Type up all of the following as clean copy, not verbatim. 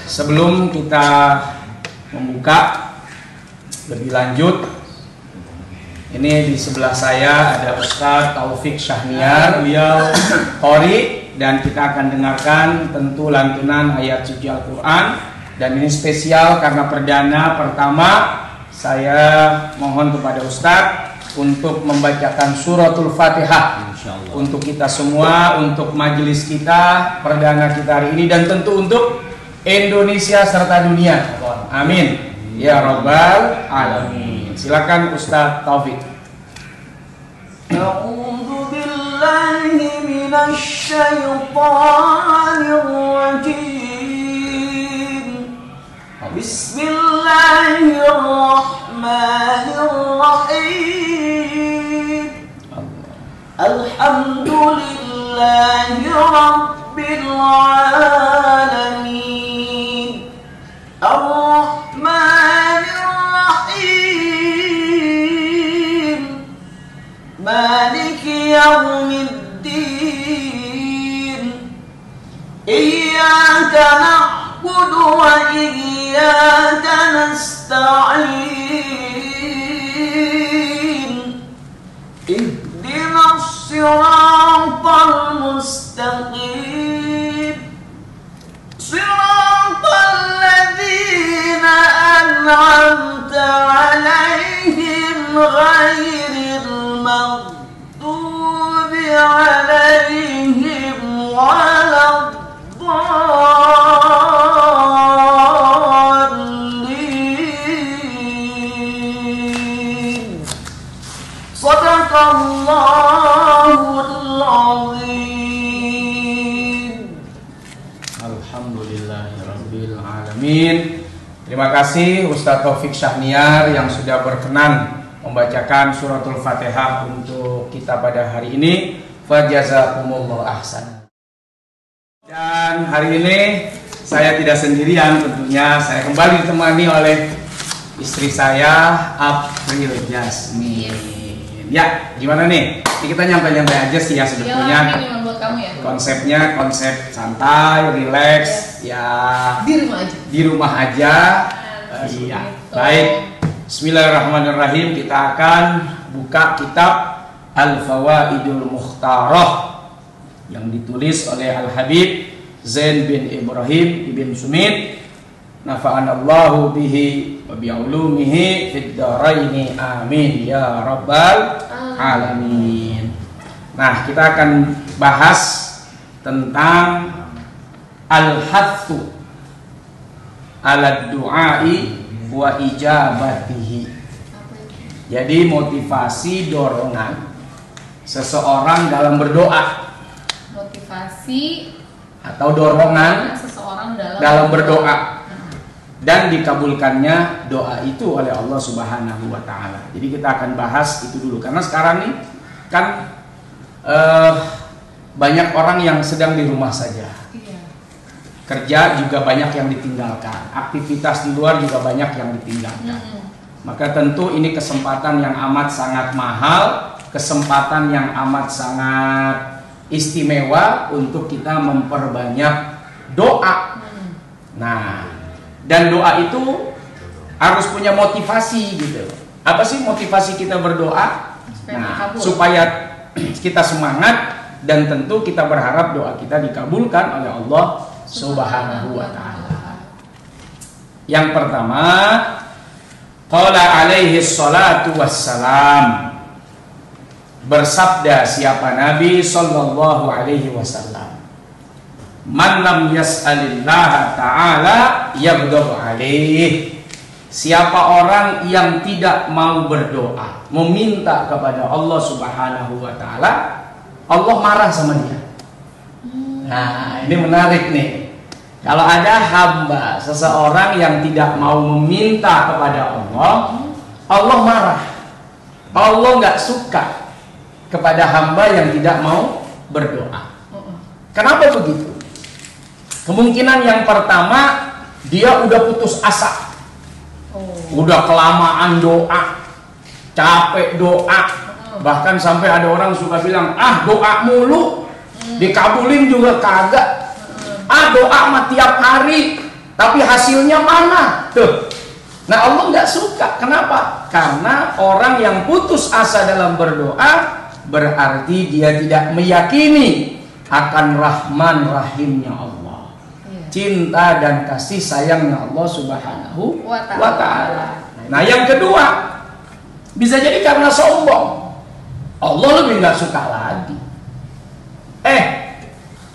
Sebelum kita membuka lebih lanjut, ini di sebelah saya ada Ustadz Taufik Syahniar, beliau qori, dan kita akan dengarkan tentu lantunan ayat suci Al-Quran. Dan ini spesial karena perdana pertama, saya mohon kepada Ustadz untuk membacakan suratul Fatihah untuk kita semua, untuk majelis kita, perdana kita hari ini, dan tentu untuk Indonesia serta dunia. Amin ya rabbal alamin. Silakan Ustadz Taufik. A'udzu billahi minasy syaithanir rajim. Bismillahirrahmanirrahim. Alhamdulillahi rabbil alamin. Ar-Rahmanir-Rahim. Maliki yaumiddin. Iyyaka na'budu wa iyyaka nasta'in. Ihdinas siratal mustaqim. Siratal ladzina an'amta 'alaihim ghairil maghdubi 'alaihim waladdallin. Shadaqallahul 'azim. Alhamdulillahirabbil alamin. Terima kasih Ustadz Taufik Syahniar yang sudah berkenan membacakan suratul Fatihah untuk kita pada hari ini. Fajazakumullah ahsan. Dan hari ini saya tidak sendirian tentunya, saya kembali ditemani oleh istri saya, April Jasmine. Ya, gimana nih? Ini kita nyantai-nyantai aja sih ya sebetulnya. Ya, ini buat kamu ya. Konsepnya konsep santai, relax, ya Di rumah aja. di rumah aja. Iya. Baik. Bismillahirrahmanirrahim. Kita akan buka kitab Al-Fawaidul Mukhtarah yang ditulis oleh Al-Habib Zain bin Ibrahim ibn Sumit. Nafa'anallahu bihi wa bi'ulumihi fid dharaini amin ya rabbal alamin. Nah, kita akan bahas tentang al-hathu ala du'ai wa ijabatihi. Jadi motivasi, dorongan seseorang dalam berdoa. Motivasi Atau dorongan seseorang dalam berdoa. Dan dikabulkannya doa itu oleh Allah Subhanahu wa Ta'ala. Jadi kita akan bahas itu dulu, karena sekarang nih kan banyak orang yang sedang di rumah saja. Iya. Kerja juga banyak yang ditinggalkan, aktivitas di luar juga banyak yang ditinggalkan. Maka tentu ini kesempatan yang amat sangat mahal, kesempatan yang amat sangat istimewa untuk kita memperbanyak doa. Nah, dan doa itu harus punya motivasi gitu. Apa sih motivasi kita berdoa? Nah, supaya kita semangat, dan tentu kita berharap doa kita dikabulkan oleh Allah Subhanahu wa Ta'ala. Yang pertama, qala alaihi salatu wassalam, bersabda siapa Nabi sallallahu alaihi wasallam, man lam yas'alillaha ta'ala yaghdab alaih. Siapa orang yang tidak mau berdoa, meminta kepada Allah Subhanahu wa Ta'ala, Allah marah sama dia. Nah, ini menarik nih. Kalau ada hamba, seseorang yang tidak mau meminta kepada Allah, Allah marah. Allah nggak suka kepada hamba yang tidak mau berdoa. Kenapa begitu? Kemungkinan yang pertama, dia udah putus asa. Udah kelamaan doa, capek doa. Bahkan sampai ada orang suka bilang, ah doa mulu, dikabulin juga kagak. Ah doa mah tiap hari, tapi hasilnya mana? Tuh. Nah Allah nggak suka. Kenapa? Karena orang yang putus asa dalam berdoa berarti dia tidak meyakini akan Rahman Rahimnya Allah, cinta dan kasih sayangnya Allah Subhanahu wa Ta'ala. Nah yang kedua, bisa jadi karena sombong. Allah lebih nggak suka lagi.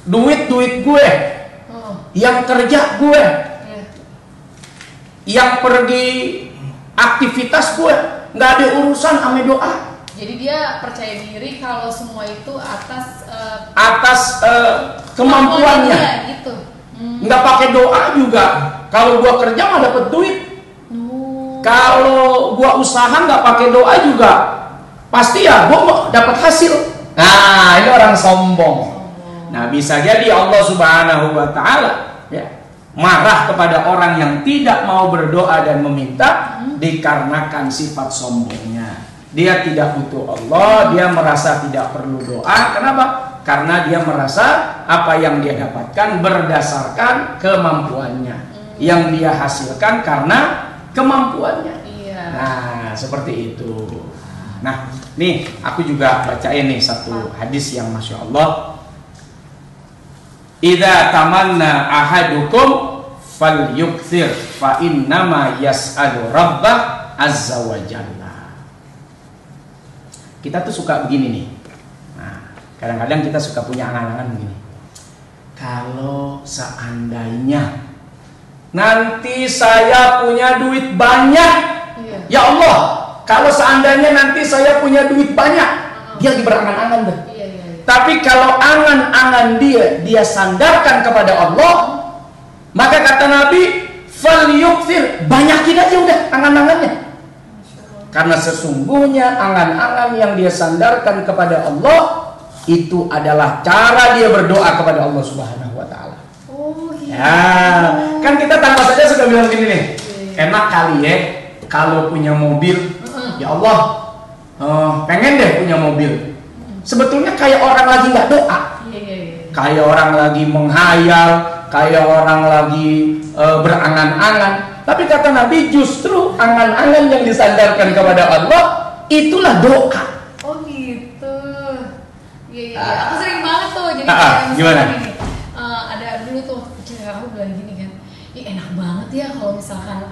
Duit gue, yang kerja gue, yang pergi aktivitas gue, nggak ada urusan sama doa. Jadi dia percaya diri kalau semua itu atas kemampuannya. Gitu. Nggak pakai doa juga. Kalau gua kerja mah dapet duit. Kalau gua usaha nggak pakai doa juga, pasti ya gua dapat hasil. Nah ini orang sombong. Nah bisa jadi Allah Subhanahu wa Ta'ala marah kepada orang yang tidak mau berdoa dan meminta dikarenakan sifat sombongnya. Dia tidak butuh Allah, dia merasa tidak perlu doa. Kenapa? Karena dia merasa apa yang dia dapatkan berdasarkan kemampuannya, yang dia hasilkan karena kemampuannya. Nah seperti itu. Nah nih aku juga bacain nih satu hadis yang Masya Allah. Idza tamanna ahadukum falyukthir fa innama yas'alu rabbah azza wa jalla. Kita tuh suka begini nih. Nah, kadang-kadang kita suka punya angan-angan begini. Kalau seandainya nanti saya punya duit banyak, ya Allah, kalau seandainya nanti saya punya duit banyak, dia lagi berangan-angan deh. Tapi kalau angan-angan dia sandarkan kepada Allah, maka kata Nabi, falyukthir, banyakin aja udah angan-angannya. Karena sesungguhnya angan-angan yang dia sandarkan kepada Allah itu adalah cara dia berdoa kepada Allah Subhanahu wa Ta'ala. Ya, kan kita tanpa saja sudah bilang gini nih, enak kali ya kalau punya mobil, ya Allah, pengen deh punya mobil. Sebetulnya kayak orang lagi nggak doa, kayak orang lagi menghayal, kayak orang lagi berangan-angan. Tapi kata Nabi justru angan-angan yang disandarkan kepada Allah itulah doa. Oh gitu. Iya. Aku sering banget tuh. Jadi gimana? Gini, ada dulu tuh aku bilang gini kan, enak banget ya kalau misalkan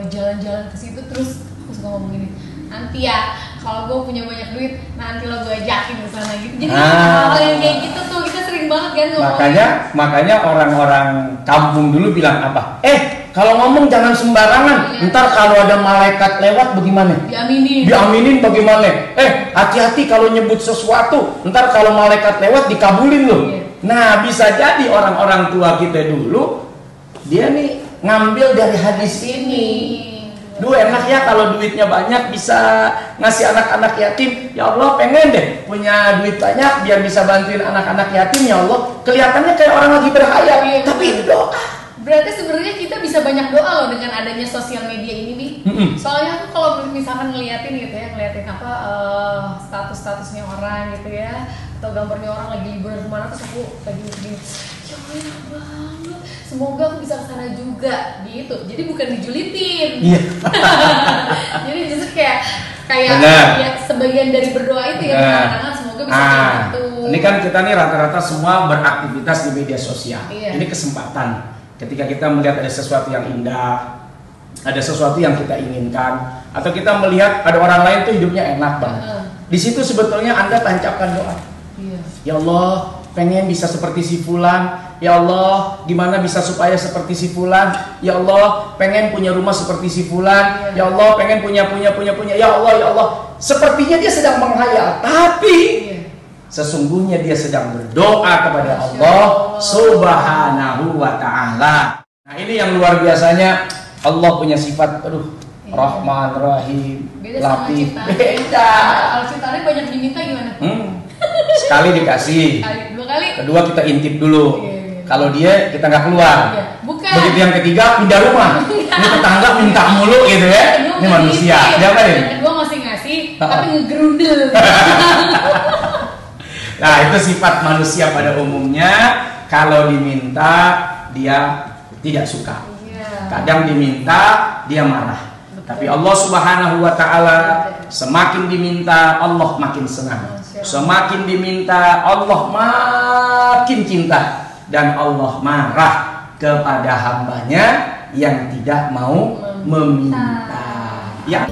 jalan-jalan ke situ terus aku suka ngomong gini. Nanti ya kalau gue punya banyak duit, nanti lo gue ajakin ke sana gitu. Jadi hal yang kayak gitu tuh kita sering banget kan ngomong. Makanya orang-orang kampung dulu bilang apa? Kalau ngomong jangan sembarangan. Ntar kalau ada malaikat lewat bagaimana? Diaminin bagaimana? Hati-hati kalau nyebut sesuatu. Ntar kalau malaikat lewat dikabulin loh. Nah bisa jadi orang-orang tua kita dulu dia nih ngambil dari hadis ini. Duh enak ya kalau duitnya banyak bisa ngasih anak-anak yatim. Ya Allah pengen deh punya duit banyak biar bisa bantuin anak-anak yatim. Ya Allah kelihatannya kayak orang lagi berhayal, tapi itu doa. Berarti sebenarnya kita bisa banyak doa loh dengan adanya sosial media ini nih. Soalnya aku kalau misalkan ngeliatin gitu ya, status-statusnya orang gitu ya, atau gambarnya orang lagi liburan kemana terus aku lagi begini, ya enak banget. Semoga aku bisa kesana juga gitu. Jadi bukan dijulitin. Jadi justru kayak ya, sebagian dari berdoa itu ya kadang-kadang semoga bisa kayak gitu. Ini kan kita nih rata-rata semua beraktivitas di media sosial. Ini kesempatan. Ketika kita melihat ada sesuatu yang indah, ada sesuatu yang kita inginkan, atau kita melihat ada orang lain tuh hidupnya enak banget. Di situ sebetulnya Anda tancapkan doa. Ya Allah, pengen bisa seperti si fulan. Ya Allah, gimana bisa supaya seperti si fulan? Ya Allah, pengen punya rumah seperti si fulan. Ya Allah, pengen punya. Ya Allah. Sepertinya dia sedang menghayal, tapi sesungguhnya dia sedang berdoa kepada Allah Subhanahu wa Ta'ala. Nah ini yang luar biasanya, Allah punya sifat Rahman, Rahim, Latif. Beda. Kalau cintanya banyak diminta gimana? Sekali dikasih, Dua kali. kedua kita intip dulu. Kalau dia kita nggak keluar. Bukan. Begitu yang ketiga pindah rumah. Ini tetangga minta mulu gitu ya. Ini manusia. Siapa ini? Kedua masih ngasih, tapi ngegerundel. Nah itu sifat manusia pada umumnya, kalau diminta dia tidak suka. Kadang diminta dia marah. Tapi Allah Subhanahu wa taala semakin diminta Allah makin senang. Semakin diminta Allah makin cinta, dan Allah marah kepada hambanya yang tidak mau meminta. Ya.